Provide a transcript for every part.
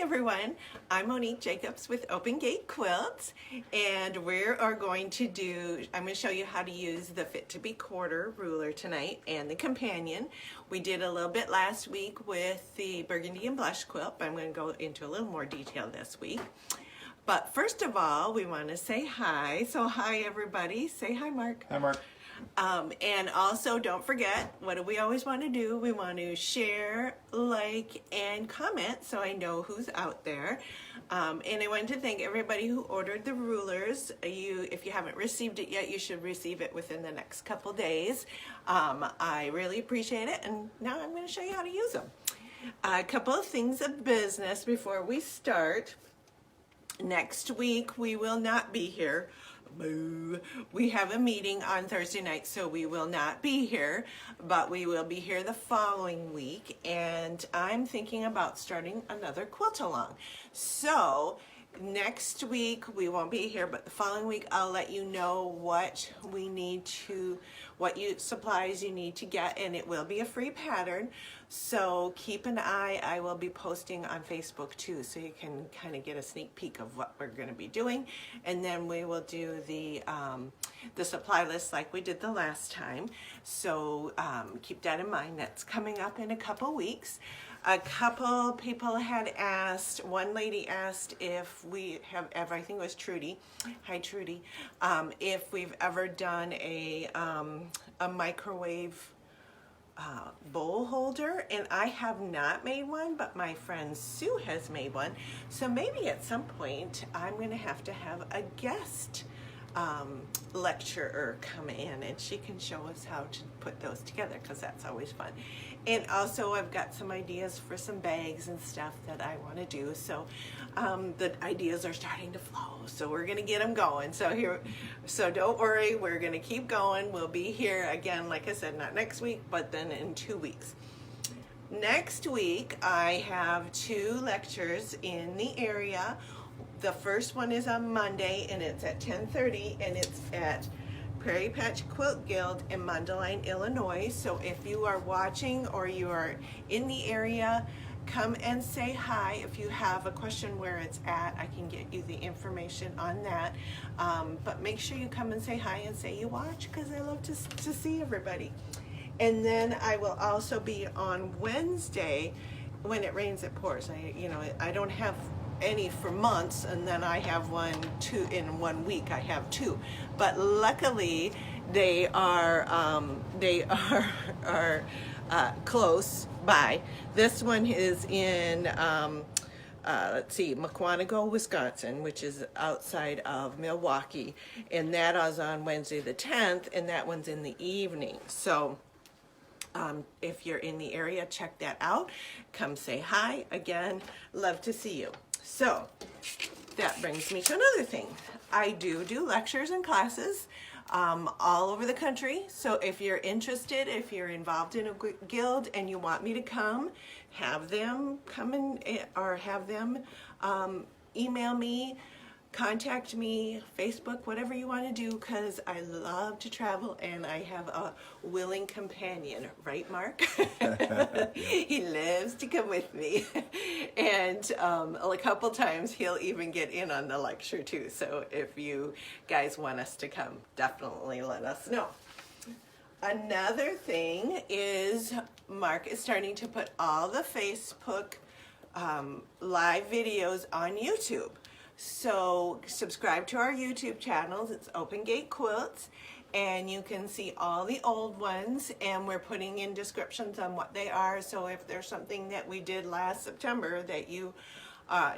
everyone, I'm Monique Jacobs with Open Gate Quilts, and we are going to I'm going to show you how to use the Fit to Be Quarter ruler tonight and the companion. We did a little bit last week with the burgundy and blush quilt, but I'm going to go into a little more detail this week. But first of all, we want to say hi. So hi everybody. Say hi, Mark. Hi, Mark. And also don't forget, what do we always want to do? We want to share, like, and comment so I know who's out there. And I wanted to thank everybody who ordered the rulers. If you haven't received it yet, you should receive it within the next couple days. I really appreciate it, and now I'm going to show you how to use them. A couple of things of business before we start. Next week we will not be here. Boo. We have a meeting on Thursday night, so we will not be here, but we will be here the following week, and I'm thinking about starting another quilt along. So next week we won't be here, but the following week I'll let you know what supplies you need to get, and it will be a free pattern. So keep an eye. I will be posting on Facebook too, so you can kind of get a sneak peek of what we're going to be doing, and then we will do the supply list like we did the last time. So keep that in mind. That's coming up in a couple weeks. A couple people had asked, one lady asked if we have ever, I think it was Trudy, hi Trudy, if we've ever done a microwave bowl holder, and I have not made one, but my friend Sue has made one. So maybe at some point I'm going to have a guest lecturer come in, and she can show us how to put those together, because that's always fun. And also I've got some ideas for some bags and stuff that I want to do. So the ideas are starting to flow, so we're going to get them going. So don't worry, we're going to keep going. We'll be here again, like I said, not next week, but then in 2 weeks. Next week I have 2 lectures in the area. The first one is on Monday, and it's at 10:30, and it's at Prairie Patch Quilt Guild in Mundelein, Illinois. So if you are watching or you are in the area, come and say hi. If you have a question where it's at, I can get you the information on that. But make sure you come and say hi and say you watch, because I love to see everybody. And then I will also be on Wednesday. When it rains, it pours. I don't have any for months, and then I have two in 1 week. I have 2, but luckily they are close by. This one is in let's see, Mukwonago, Wisconsin, which is outside of Milwaukee, and that is on Wednesday the 10th, and that one's in the evening. So if you're in the area, check that out. Come say hi. Again, love to see you. So that brings me to another thing. I do lectures and classes all over the country. So if you're interested, if you're involved in a guild and you want me to come, have them come in, or have them email me, contact me, Facebook, whatever you want to do, because I love to travel and I have a willing companion, right, Mark? He loves to come with me, and a couple times he'll even get in on the lecture too. So if you guys want us to come, definitely let us know. Another thing is Mark is starting to put all the Facebook live videos on YouTube. So subscribe to our YouTube channels. It's Open Gate Quilts, and you can see all the old ones, and we're putting in descriptions on what they are. So if there's something that we did last September that you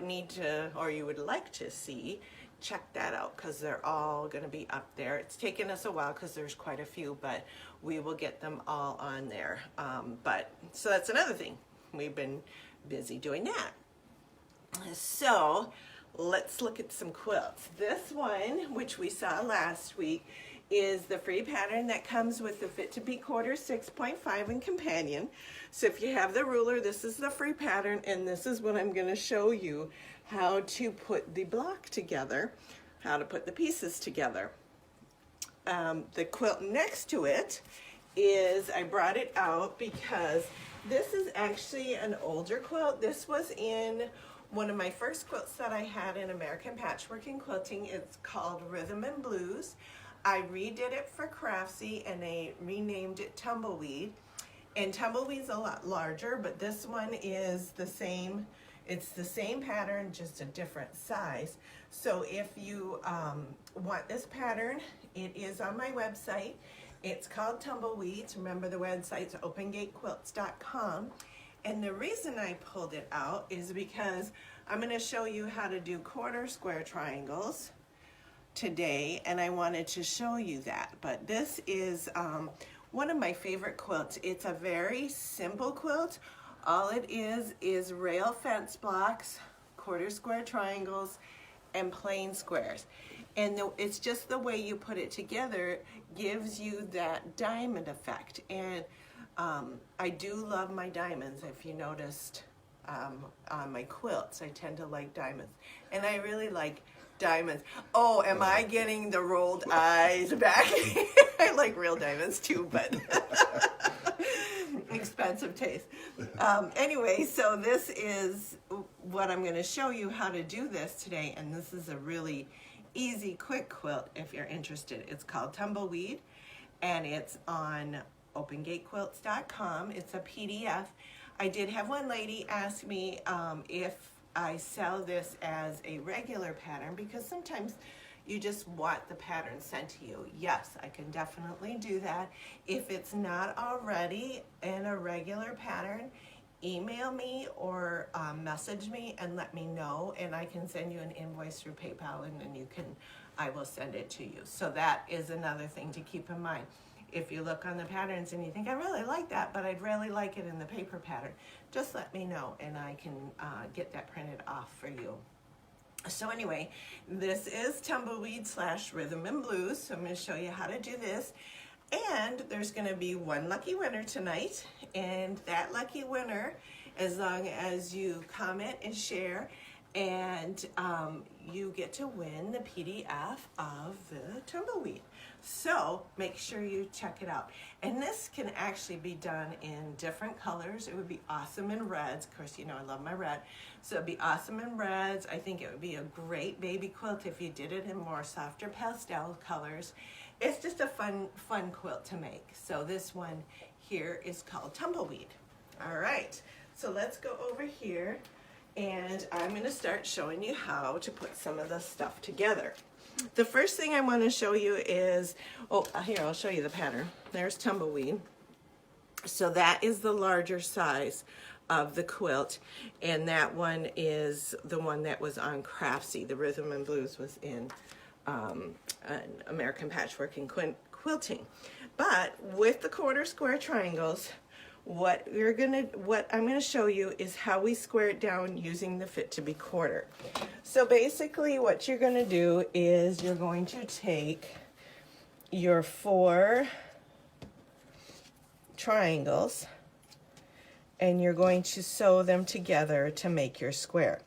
need to, or you would like to see, check that out, because they're all going to be up there. It's taken us a while because there's quite a few, but we will get them all on there. So that's another thing. We've been busy doing that. So let's look at some quilts. This one, which we saw last week, is the free pattern that comes with the Fit to Be Quarter 6.5 and companion. So if you have the ruler, this is the free pattern, and this is what I'm going to show you how to put the block together, how to put the pieces together. The quilt next to it is, I brought it out because this is actually an older quilt. This was in one of my first quilts that I had in American Patchwork and Quilting. It's called Rhythm and Blues. I redid it for Craftsy and they renamed it Tumbleweed. And Tumbleweed's a lot larger, but this one is the same. It's the same pattern, just a different size. So if you want this pattern, it is on my website. It's called Tumbleweed. Remember, the website's opengatequilts.com. And the reason I pulled it out is because I'm going to show you how to do quarter square triangles today, and I wanted to show you that. But this is one of my favorite quilts. It's a very simple quilt. All it is rail fence blocks, quarter square triangles, and plain squares. And it's just the way you put it together gives you that diamond effect. And I do love my diamonds. If you noticed on my quilts, I tend to like diamonds. And I really like diamonds. Oh, am I getting the rolled eyes back? I like real diamonds too, but expensive taste. Anyway, so this is what I'm going to show you how to do this today, and this is a really easy, quick quilt if you're interested. It's called Tumbleweed, and it's on opengatequilts.com. It's a PDF. I did have one lady ask me if I sell this as a regular pattern, because sometimes you just want the pattern sent to you. Yes, I can definitely do that. If it's not already in a regular pattern, email me or message me and let me know, and I can send you an invoice through PayPal, and then I will send it to you. So that is another thing to keep in mind. If you look on the patterns and you think, I really like that, but I'd really like it in the paper pattern, just let me know and I can get that printed off for you. So anyway, this is Tumbleweed / Rhythm and Blues. So I'm going to show you how to do this. And there's going to be one lucky winner tonight. And that lucky winner, as long as you comment and share, and you get to win the PDF of the Tumbleweed. So make sure you check it out. And this can actually be done in different colors. It would be awesome in reds. Of course, you know I love my red. So it'd be awesome in reds. I think it would be a great baby quilt if you did it in more softer pastel colors. It's just a fun quilt to make. So this one here is called Tumbleweed. All right, so let's go over here, and I'm going to start showing you how to put some of the stuff together. The first thing I want to show you is, here, I'll show you the pattern. There's Tumbleweed. So that is the larger size of the quilt, and that one is the one that was on Craftsy. The Rhythm and Blues was in American Patchwork and Quilting. But with the quarter square triangles, what I'm gonna show you is how we square it down using the fit to be quarter. So basically what you're gonna do is you're going to take your 4 triangles and you're going to sew them together to make your square.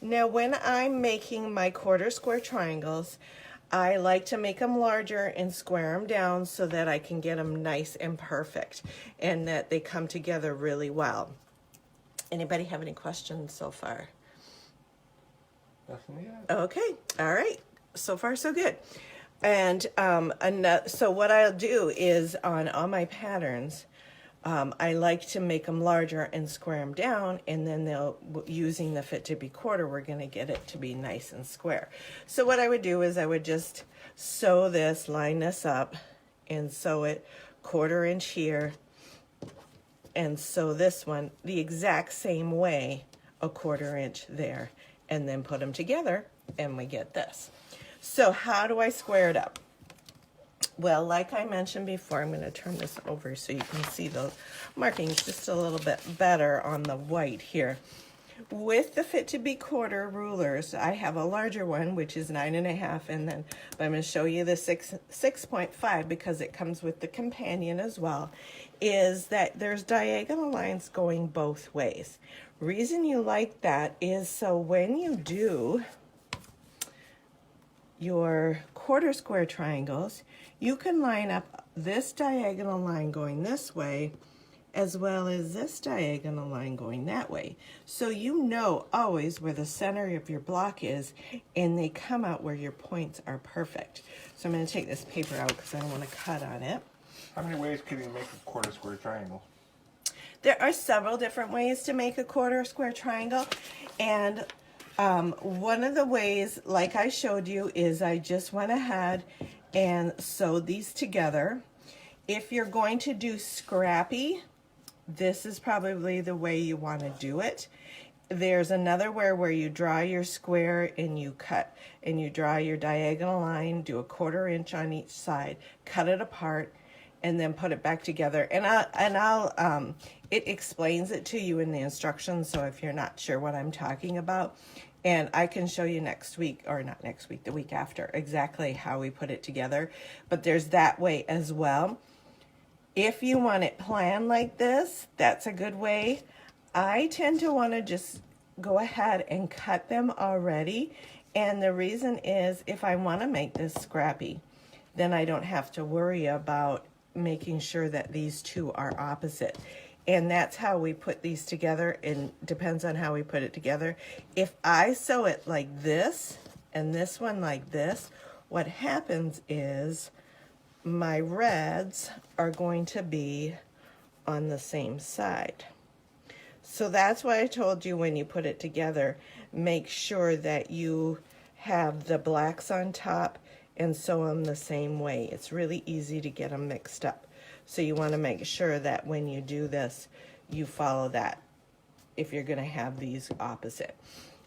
Now when I'm making my quarter square triangles, I like to make them larger and square them down so that I can get them nice and perfect and that they come together really well. Anybody have any questions so far? Nothing yet. Okay, all right, so far so good. And so what I'll do is on all my patterns, I like to make them larger and square them down, and then using the fit to be quarter, we're going to get it to be nice and square. So what I would do is I would just sew this, line this up, and sew it 1/4 inch here, and sew this one the exact same way, 1/4 inch there, and then put them together, and we get this. So how do I square it up? Well, like I mentioned before, I'm going to turn this over so you can see those markings just a little bit better on the white here. With the fit to be quarter rulers, I have a larger one, which is 9.5, and then but I'm going to show you the 6.5 because it comes with the companion as well, is that there's diagonal lines going both ways. Reason you like that is so when you do your quarter square triangles, you can line up this diagonal line going this way as well as this diagonal line going that way. So you know always where the center of your block is, and they come out where your points are perfect. So I'm going to take this paper out because I don't want to cut on it. How many ways can you make a quarter square triangle? There are several different ways to make a quarter square triangle, and one of the ways, like I showed you, is I just went ahead and sewed these together. If you're going to do scrappy, this is probably the way you want to do it. There's another where you draw your square and you cut, and you draw your diagonal line, do a 1/4 inch on each side, cut it apart, and then put it back together. And I'll it explains it to you in the instructions, so if you're not sure what I'm talking about, and I can show you next week, or not next week, the week after, exactly how we put it together. But there's that way as well. If you want it planned like this, that's a good way. I tend to want to just go ahead and cut them already. And the reason is, if I want to make this scrappy, then I don't have to worry about making sure that these two are opposite. And that's how we put these together, and depends on how we put it together. If I sew it like this and this one like this, what happens is my reds are going to be on the same side. So that's why I told you, when you put it together, make sure that you have the blacks on top and sew them the same way. It's really easy to get them mixed up. So you want to make sure that when you do this, you follow that if you're going to have these opposite.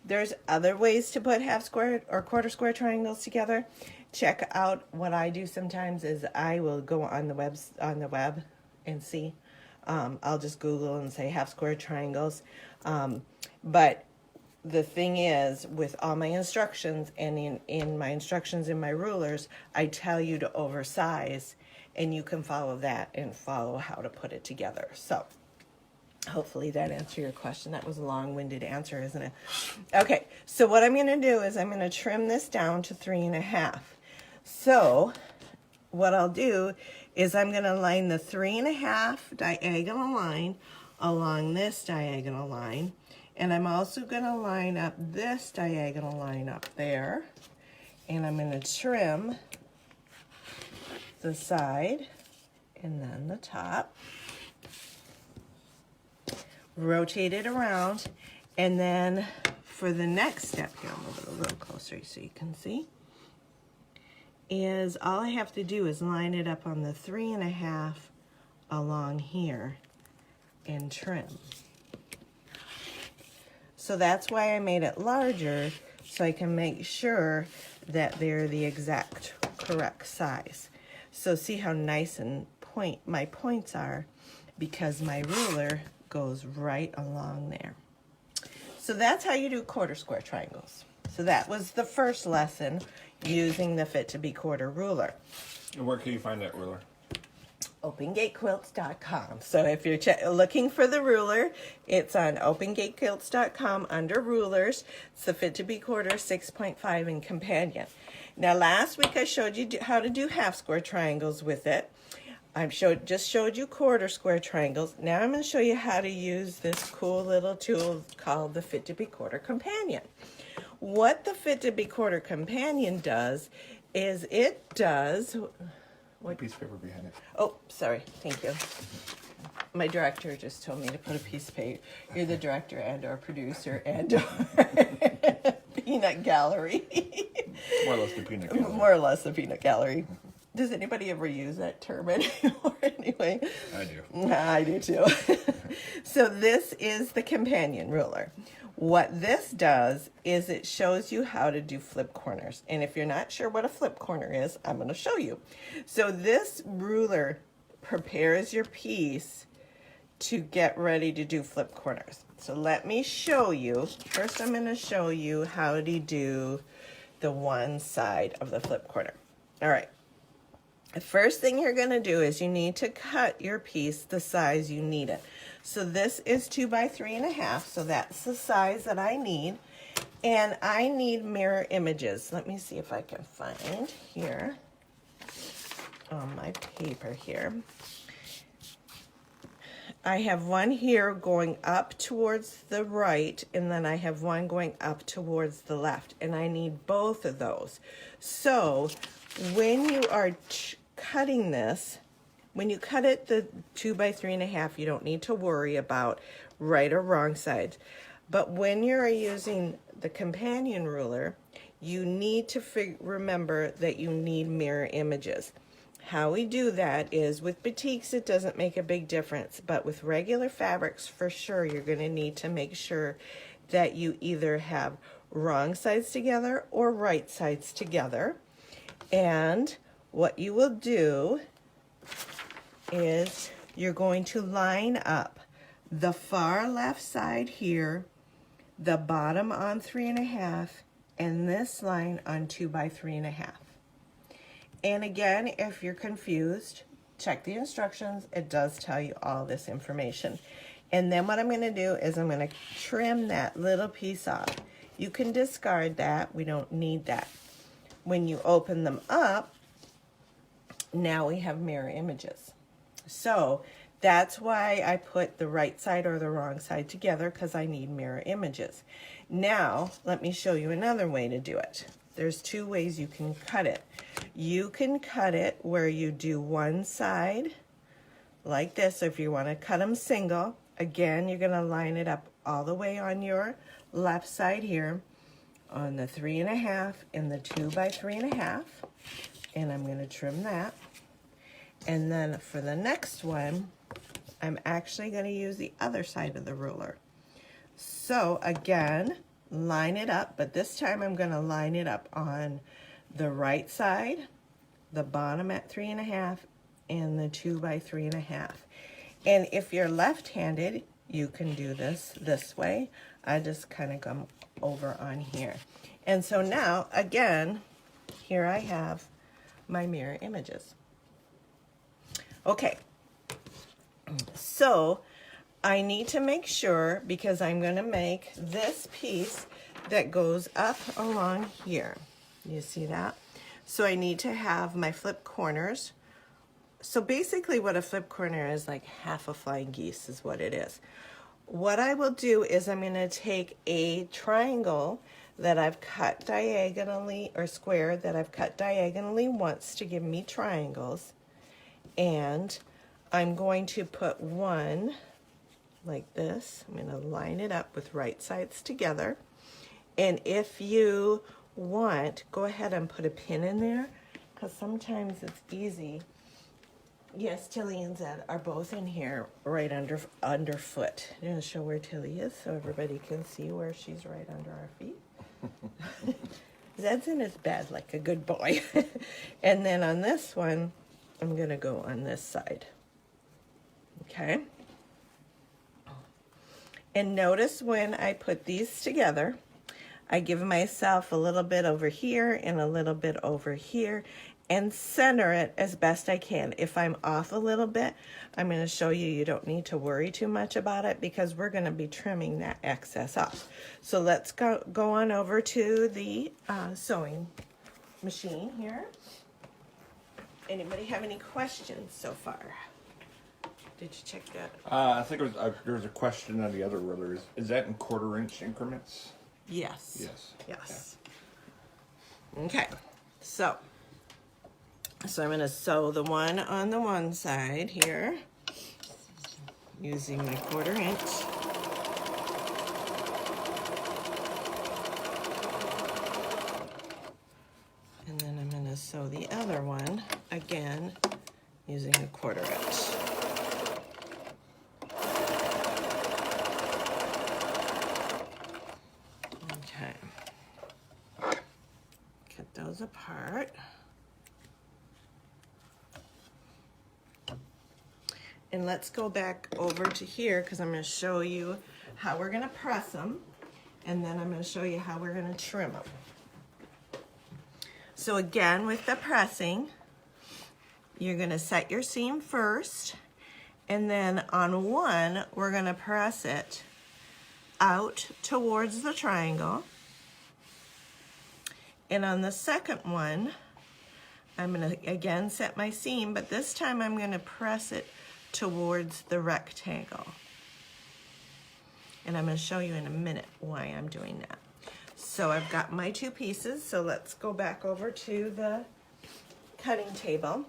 There's other ways to put half square or quarter square triangles together. Check out what I do sometimes is I will go on the web and see. I'll just Google and say half square triangles. But the thing is, with all my instructions, and in my instructions in my rulers, I tell you to oversize, and you can follow that and follow how to put it together. So hopefully that answered your question. That was a long-winded answer, isn't it? Okay, so what I'm going to do is I'm going to trim this down to 3.5. So what I'll do is I'm going to line the 3.5 diagonal line along this diagonal line, and I'm also going to line up this diagonal line up there, and I'm going to trim the side and then the top, rotate it around, and then for the next step here, I'll move it a little closer so you can see, is all I have to do is line it up on the 3.5 along here and trim. So that's why I made it larger, so I can make sure that they're the exact correct size. So see how nice and my points are, because my ruler goes right along there. So that's how you do quarter square triangles. So that was the first lesson, using the Fit to Be Quarter ruler. And where can you find that ruler? OpenGateQuilts.com. So if you're looking for the ruler, it's on OpenGateQuilts.com under rulers. It's the Fit to Be Quarter 6.5 and Companion. Now last week I showed you how to do half square triangles with it. I just showed you quarter square triangles. Now I'm going to show you how to use this cool little tool called the Fit to Be Quarter Companion. What the Fit to Be Quarter Companion does is it does... What piece of paper behind it? Oh, sorry. Thank you. My director just told me to put a piece of paper. You're the director and or producer and or peanut gallery. More or less the peanut gallery. More or less the peanut gallery. Does anybody ever use that term anymore? Anyway. I do. I do too. So this is the companion ruler. What this does is it shows you how to do flip corners. And if you're not sure what a flip corner is, I'm going to show you. So this ruler prepares your piece to get ready to do flip corners. So let me show you. First, I'm going to show you how to do the one side of the flip corner. All right. The first thing you're going to do is you need to cut your piece the size you need it. So this is 2 by 3.5, so that's the size that I need. And I need mirror images. Let me see if I can find here on my paper here. I have one here going up towards the right, and then I have one going up towards the left, and I need both of those. So when you are cutting this, when you cut it the 2 by 3.5, you don't need to worry about right or wrong sides. But when you're using the companion ruler, you need to remember that you need mirror images. How we do that is with batiks, it doesn't make a big difference, but with regular fabrics, for sure, you're going to need to make sure that you either have wrong sides together or right sides together. And what you will do is you're going to line up the far left side here, the bottom on 3.5, and this line on 2 by 3.5. And again, if you're confused, check the instructions. It does tell you all this information. And then what I'm going to do is I'm going to trim that little piece off. You can discard that. We don't need that. When you open them up, now we have mirror images. So that's why I put the right side or the wrong side together, because I need mirror images. Now, let me show you another way to do it. There's 2 ways you can cut it. You can cut it where you do one side like this. If you want to cut them single, again, you're going to line it up all the way on your left side here on the 3.5 and the 2 by 3.5. And I'm going to trim that. And then for the next one, I'm actually going to use the other side of the ruler. So again, line it up, but this time I'm going to line it up on the right side, the bottom at 3.5, and the 2 by 3.5. And if you're left-handed, you can do this way. I just kind of come over on here. And so now, again, here I have my mirror images. Okay, so I need to make sure, because I'm going to make this piece that goes up along here. You see that? So I need to have my flip corners. So basically what a flip corner is, like half a flying geese is what it is. What I will do is I'm going to take a triangle that I've cut diagonally, or square that I've cut diagonally once to give me triangles. And I'm going to put one like this. I'm going to line it up with right sides together. And if you want, go ahead and put a pin in there, because sometimes it's easy. Yes, Tilly and Zed are both in here right underfoot. I'm going to show where Tilly is so everybody can see where she's right under our feet. Zed's in his bed like a good boy. And then on this one, I'm going to go on this side. Okay? And notice when I put these together, I give myself a little bit over here and a little bit over here, and center it as best I can. If I'm off a little bit, I'm going to show you, you don't need to worry too much about it, because we're going to be trimming that excess off. So let's go on over to the sewing machine here. Anybody have any questions so far? Did you check that? I think there was a question on the other ruler. Is that in 1/4 inch increments? Yes. Yes. Yes. Yeah. Okay. So I'm going to sew the one on the one side here using my 1/4 inch. And then I'm going to sew the other one again using a 1/4 inch. Okay. Cut those apart. And let's go back over to here, because I'm going to show you how we're going to press them, and then I'm going to show you how we're going to trim them. So again, with the pressing, you're going to set your seam first, and then on one, we're going to press it out towards the triangle. And on the second one, I'm going to again set my seam, but this time I'm going to press it towards the rectangle. And I'm going to show you in a minute why I'm doing that. So I've got my two pieces, so let's go back over to the cutting table.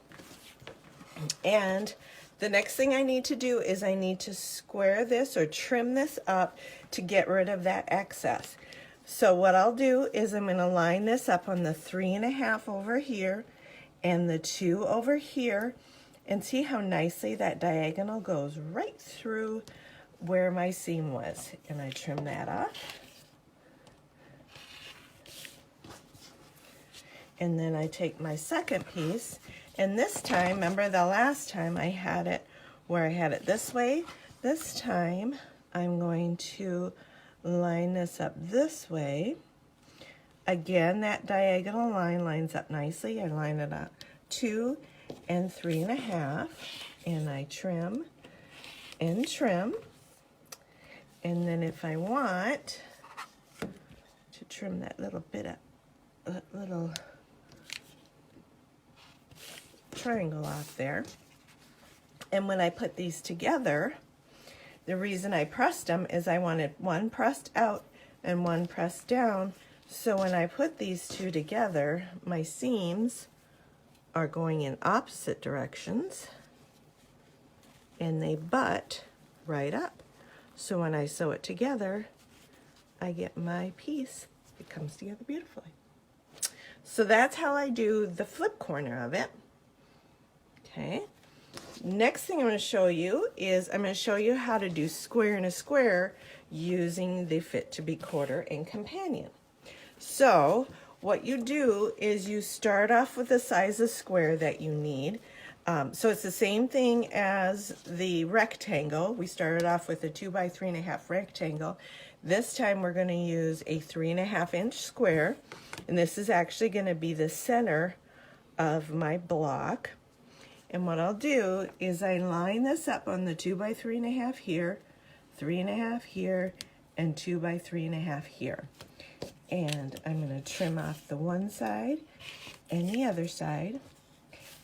And the next thing I need to do is I need to square this or trim this up to get rid of that excess. So what I'll do is I'm going to line this up on the 3.5 over here and the 2 over here, and see how nicely that diagonal goes right through where my seam was. And I trim that off. And then I take my second piece, and this time, remember the last time I had it where I had it this way? This time I'm going to line this up this way. Again, that diagonal line lines up nicely. I line it up 2 and 3.5, and I trim and trim. And then if I want to trim that little bit of little triangle off there. And when I put these together, the reason I pressed them is I wanted one pressed out and one pressed down. So when I put these two together, my seams are going in opposite directions and they butt right up. So when I sew it together, I get my piece. It comes together beautifully. So that's how I do the flip corner of it. Okay. Next thing I'm going to show you is I'm going to show you how to do square in a square using the Fit to Be Quarter and Companion. So what you do is you start off with the size of square that you need. So it's the same thing as the rectangle. We started off with a 2 by 3.5 rectangle. This time we're going to use a 3.5 inch square, and this is actually going to be the center of my block. And what I'll do is I line this up on the 2 by 3.5 here, 3.5 here, and 2 by 3.5 here. And I'm going to trim off the one side and the other side.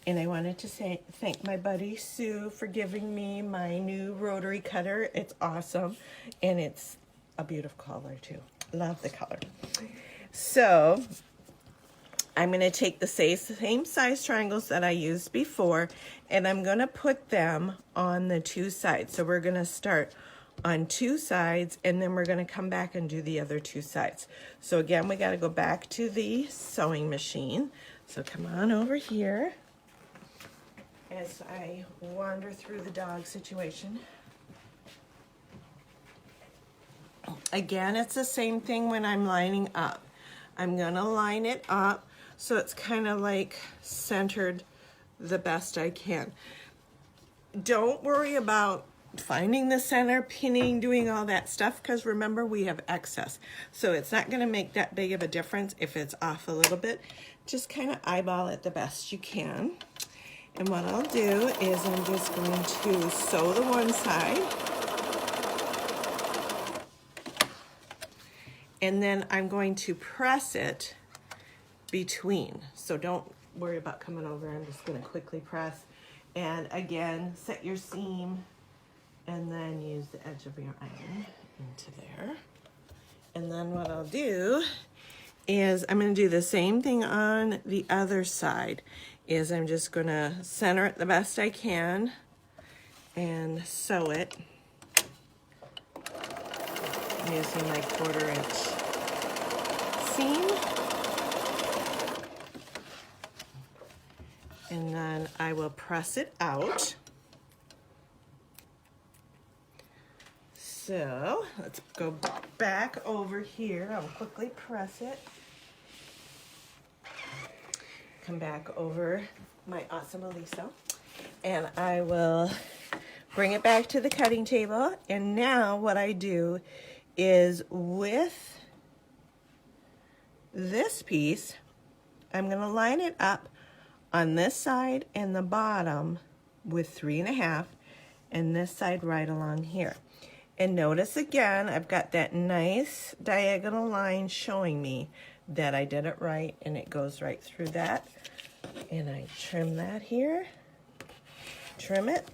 And I wanted to thank my buddy Sue for giving me my new rotary cutter. It's awesome, and it's a beautiful color too. Love the color. So I'm going to take the same size triangles that I used before, and I'm going to put them on the two sides. So we're going to start on two sides, and then we're going to come back and do the other two sides. So again, we got to go back to the sewing machine. So come on over here as I wander through the dog situation. Again, it's the same thing when I'm lining up. I'm going to line it up so it's kind of like centered the best I can. Don't worry about finding the center, pinning, doing all that stuff, because remember we have excess. So it's not going to make that big of a difference if it's off a little bit. Just kind of eyeball it the best you can. And what I'll do is I'm just going to sew the one side. And then I'm going to press it between. So don't worry about coming over. I'm just going to quickly press. And again, set your seam and then use the edge of your iron into there. And then what I'll do is I'm going to do the same thing on the other side. Is I'm just going to center it the best I can and sew it using my 1/4 inch seam. And then I will press it out. So let's go back over here. I'll quickly press it. Come back over my awesome Elisa. And I will bring it back to the cutting table. And now what I do is with this piece, I'm going to line it up on this side and the bottom with 3.5, and this side right along here. And notice again, I've got that nice diagonal line showing me that I did it right, and it goes right through that. And I trim that here, trim it,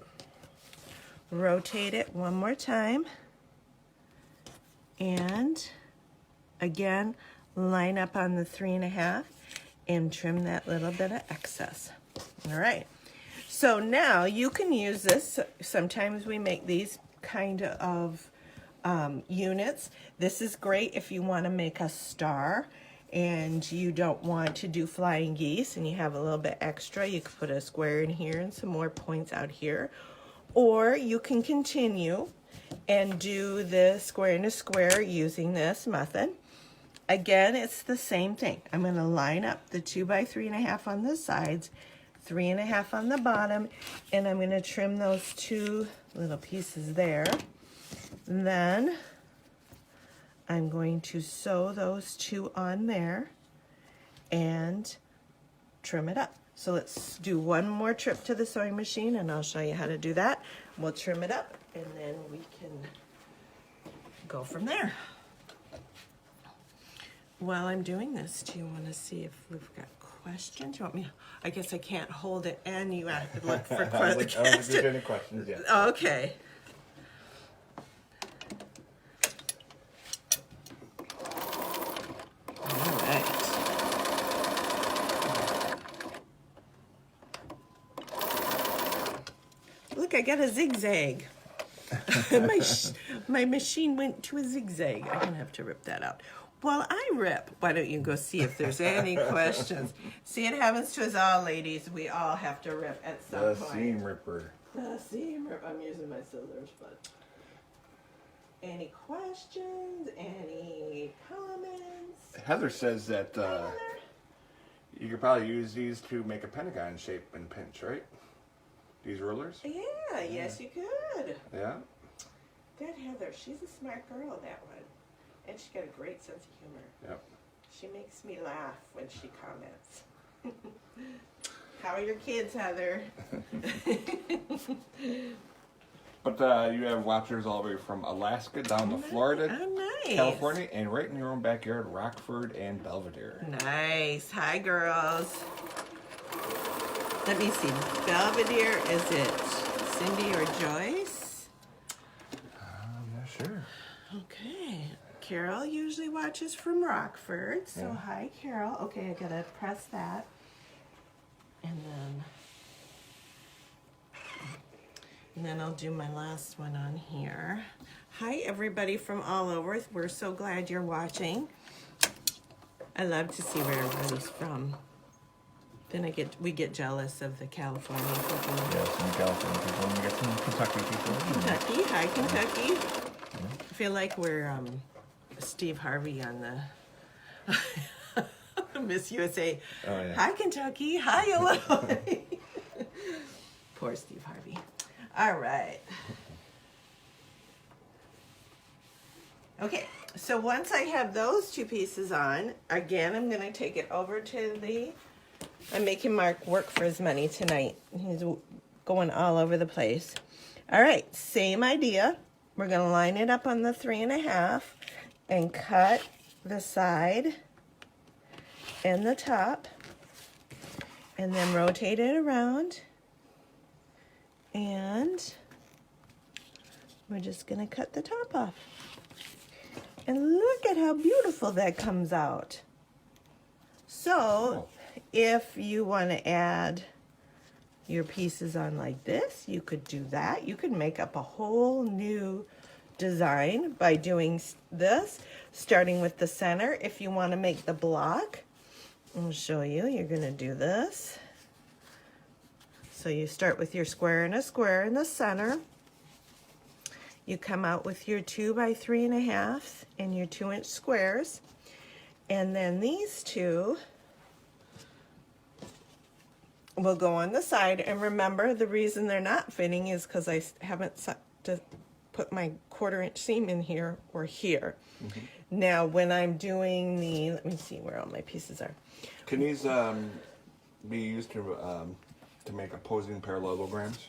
rotate it one more time, and again, line up on the 3.5 and trim that little bit of excess. All right, so now you can use this. Sometimes we make these kind of units. This is great if you want to make a star and you don't want to do flying geese and you have a little bit extra. You could put a square in here and some more points out here. Or you can continue and do the square in a square using this method. Again, it's the same thing. I'm going to line up the 2 by 3.5 on the sides, 3.5 on the bottom, and I'm going to trim those 2 little pieces there. And then I'm going to sew those 2 on there and trim it up. So let's do one more trip to the sewing machine and I'll show you how to do that. We'll trim it up and then we can go from there. While I'm doing this, do you want to see if we've got questions? You want me? I guess I can't hold it and you have to look for questions. I don't think there's any questions yet. Okay. All right. Look, I got a zigzag. My machine went to a zigzag. I'm gonna have to rip that out. While I rip, why don't you go see if there's any questions? See, it happens to us all, ladies. We all have to rip at some The point. seam ripper. The seam rip. I'm using my scissors, but any questions? Any comments? Heather says that Heather? you could probably use these to make a pentagon shape and pinch, right? These rulers? Yeah, yes, you could. Yeah. Good, Heather. She's a smart girl, that one. And she's got a great sense of humor. Yep. She makes me laugh when she comments. How are your kids, Heather? But you have watchers all the way from Alaska down to Florida, Oh, nice. California, and right in your own backyard, Rockford and Belvedere. Nice. Hi, girls. Let me see. Belvedere, is it Cindy or Joyce? I'm not sure. Okay. Carol usually watches from Rockford. So, Yeah. hi, Carol. Okay, I gotta press that. And then I'll do my last one on here. Hi, everybody from all over. We're so glad you're watching. I love to see where everybody's from. Then we get jealous of the California people. Yeah, some California people, and we got some Kentucky people. Kentucky, hi Kentucky. I feel like we're Steve Harvey on the Miss USA. Oh, yeah. Hi Kentucky, hi Illinois. Poor Steve Harvey. All right. Okay, so once I have those 2 pieces on, again, I'm going to take it over to I'm making Mark work for his money tonight. He's going all over the place. All right, same idea. We're going to line it up on the 3.5 and cut the side and the top and then rotate it around. And we're just going to cut the top off. And look at how beautiful that comes out. So, if you want to add your pieces on like this, you could do that. You could make up a whole new design by doing this, starting with the center. If you want to make the block, I'll show you. You're going to do this. So you start with your square and a square in the center. You come out with your 2 by 3.5 and your 2-inch squares. And then these 2 will go on the side. And remember, the reason they're not fitting is because I haven't put my 1/4-inch seam in here or here. Mm-hmm. Now, when I'm doing let me see where all my pieces are. Can these be used to make opposing parallelograms?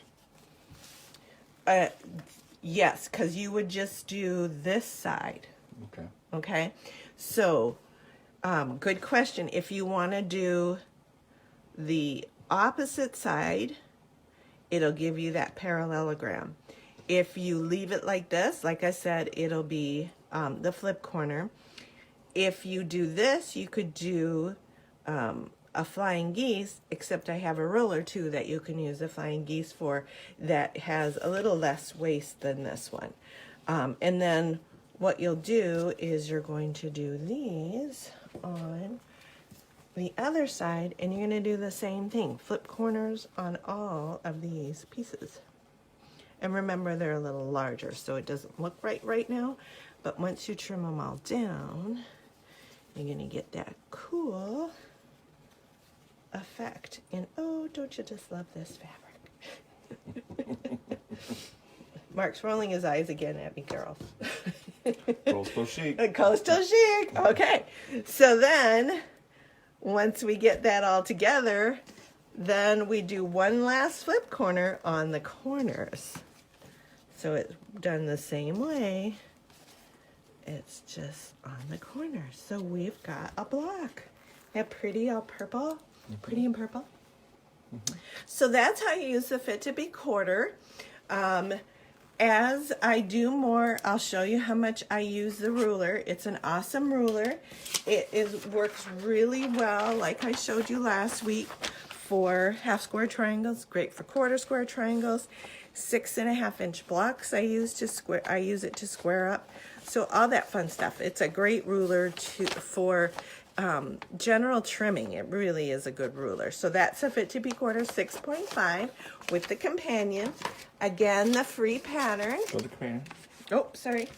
Yes, because you would just do this side. Okay. Okay, so good question. If you want to do the opposite side, it'll give you that parallelogram. If you leave it like this, like I said, it'll be the flip corner. If you do this, you could do a flying geese, except I have a ruler too that you can use a flying geese for that has a little less waist than this one. And then what you'll do is you're going to do these on the other side, and you're going to do the same thing. Flip corners on all of these pieces. And remember, they're a little larger, so it doesn't look right now. But once you trim them all down, you're going to get that cool effect. And oh, don't you just love this fabric? Mark's rolling his eyes again at me, girl. Coastal chic. Coastal chic. Okay. So then, once we get that all together, then we do one last flip corner on the corners. So it's done the same way. It's just on the corners. So we've got a block. That pretty all purple. Pretty and purple. So that's how you use the Fit to Be quarter. As I do more, I'll show you how much I use the ruler. It's an awesome ruler. It works really well, like I showed you last week, for half square triangles. Great for quarter square triangles. 6.5 inch blocks I use it to square up. So all that fun stuff. It's a great ruler for general trimming. It really is a good ruler. So that's a Fit to Be quarter 6.5 with the companion. Again, the free pattern. Show the companion. Oh, sorry.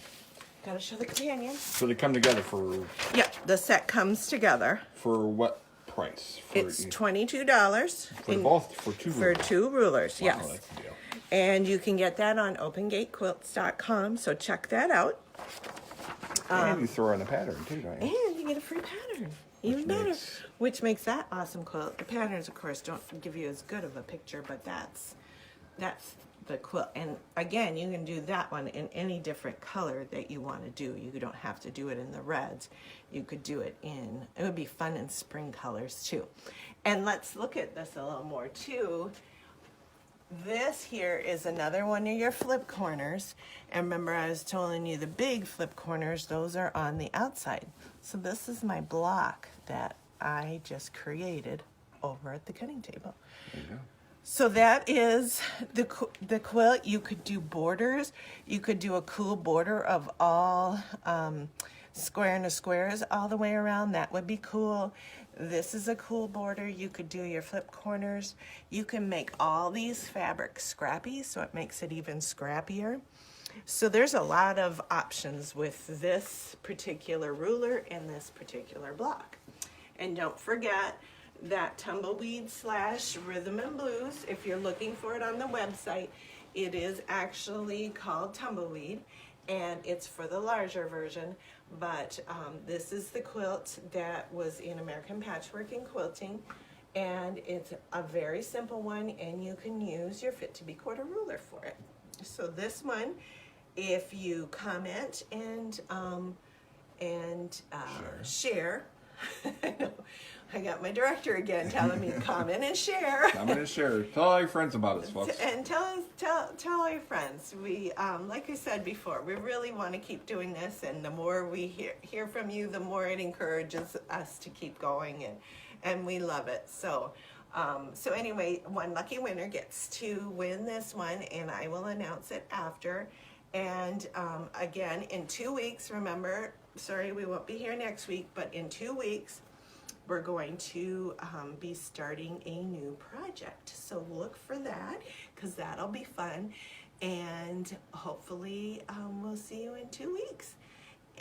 Gotta show the companion. So they come together for... Yep, the set comes together. For what price? It's $22. For both? For two rulers? For 2 rulers, Wow, yes. that's a deal. And you can get that on opengatequilts.com, so check that out. And you throw in the pattern too, don't you? And you get a free pattern. Even better. Which makes that awesome quilt. The patterns, of course, don't give you as good of a picture, but that's the quilt. And again, you can do that one in any different color that you want to do. You don't have to do it in the reds. You could do it it would be fun in spring colors too. And let's look at this a little more too. This here is another one of your flip corners. And remember, I was telling you the big flip corners, those are on the outside. So this is my block that I just created over at the cutting table. There you go. So that is the quilt. You could do borders. You could do a cool border of all square into squares all the way around. That would be cool. This is a cool border. You could do your flip corners. You can make all these fabrics scrappy, so it makes it even scrappier. So there's a lot of options with this particular ruler and this particular block. And don't forget that Tumbleweed / Rhythm and Blues, if you're looking for it on the website, it is actually called Tumbleweed, and it's for the larger version. But this is the quilt that was in American Patchwork and Quilting, and it's a very simple one, and you can use your Fit to Be quarter ruler for it. So this one, if you comment and share, I got my director again telling me comment and share. Comment and share. Tell all your friends about us, folks. And tell all your friends. We, like I said before, we really want to keep doing this, and the more we hear from you, the more it encourages us to keep going, and we love it. So anyway, one lucky winner gets to win this one, and I will announce it after. And again, in 2 weeks, remember, sorry, we won't be here next week, but in 2 weeks, we're going to be starting a new project. So look for that, because that'll be fun. And hopefully we'll see you in 2 weeks.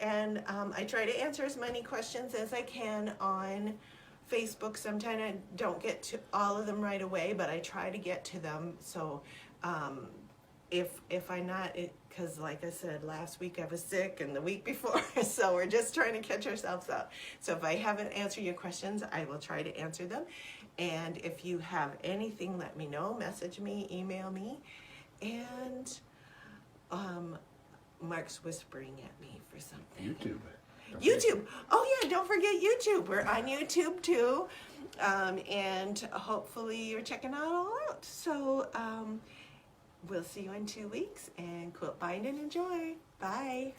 And I try to answer as many questions as I can on Facebook. Sometimes I don't get to all of them right away, but I try to get to them. So if I'm not, because like I said, last week I was sick and the week before, so we're just trying to catch ourselves up. So if I haven't answered your questions, I will try to answer them. And if you have anything, let me know, message me, email me. And Mark's whispering at me for something. YouTube. Oh yeah, don't forget YouTube. We're on YouTube too. And hopefully you're checking it all out. So we'll see you in 2 weeks, and quilt bind and enjoy. Bye.